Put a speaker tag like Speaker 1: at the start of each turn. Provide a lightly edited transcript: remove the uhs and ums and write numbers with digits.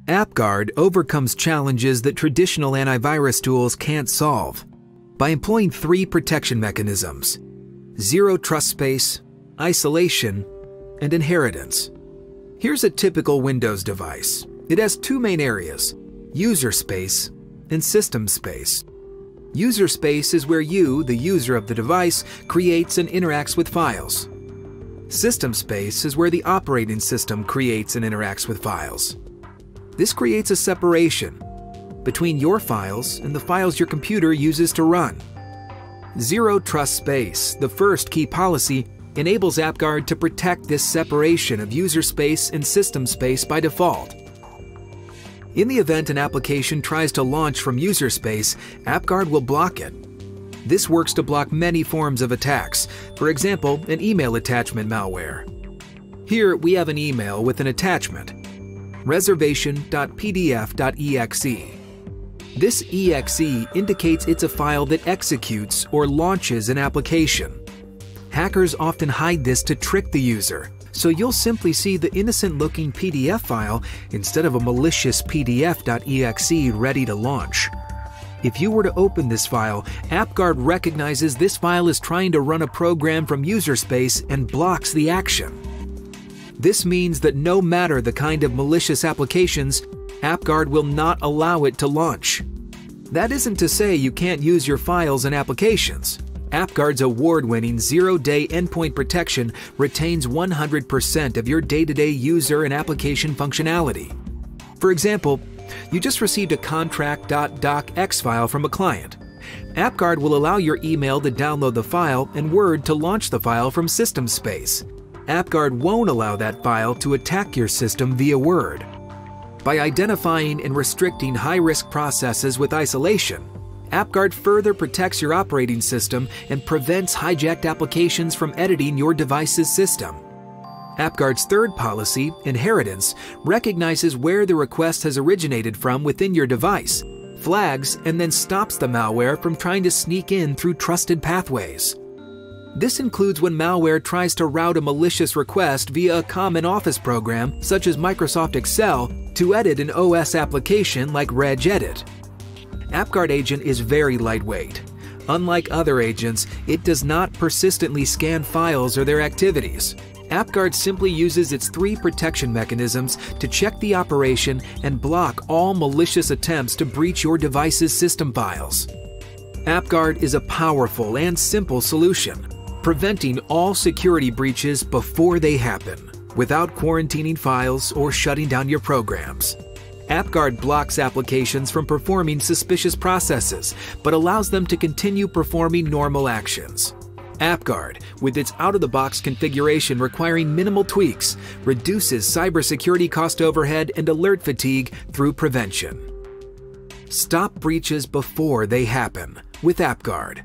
Speaker 1: AppGuard overcomes challenges that traditional antivirus tools can't solve by employing 3 protection mechanisms: zero trust space, isolation, and inheritance. Here's a typical Windows device. It has 2 main areas: user space and system space. User space is where you, the user of the device, creates and interacts with files. System space is where the operating system creates and interacts with files. This creates a separation between your files and the files your computer uses to run. Zero trust space, the first key policy, enables AppGuard to protect this separation of user space and system space by default. In the event an application tries to launch from user space, AppGuard will block it. This works to block many forms of attacks, for example, an email attachment malware. Here we have an email with an attachment: reservation.pdf.exe. This exe indicates it's a file that executes or launches an application. Hackers often hide this to trick the user, so you'll simply see the innocent-looking PDF file instead of a malicious pdf.exe ready to launch. If you were to open this file, AppGuard recognizes this file is trying to run a program from user space and blocks the action. This means that no matter the kind of malicious applications, AppGuard will not allow it to launch. That isn't to say you can't use your files and applications. AppGuard's award-winning zero-day endpoint protection retains 100% of your day-to-day user and application functionality. For example, you just received a contract.docx file from a client. AppGuard will allow your email to download the file and Word to launch the file from system space. AppGuard won't allow that file to attack your system via Word. By identifying and restricting high-risk processes with isolation, AppGuard further protects your operating system and prevents hijacked applications from editing your device's system. AppGuard's third policy, inheritance, recognizes where the request has originated from within your device, flags, and then stops the malware from trying to sneak in through trusted pathways. This includes when malware tries to route a malicious request via a common Office program, such as Microsoft Excel, to edit an OS application like regedit. AppGuard Agent is very lightweight. Unlike other agents, it does not persistently scan files or their activities. AppGuard simply uses its 3 protection mechanisms to check the operation and block all malicious attempts to breach your device's system files. AppGuard is a powerful and simple solution, preventing all security breaches before they happen, without quarantining files or shutting down your programs. AppGuard blocks applications from performing suspicious processes, but allows them to continue performing normal actions. AppGuard, with its out-of-the-box configuration requiring minimal tweaks, reduces cybersecurity cost overhead and alert fatigue through prevention. Stop breaches before they happen with AppGuard.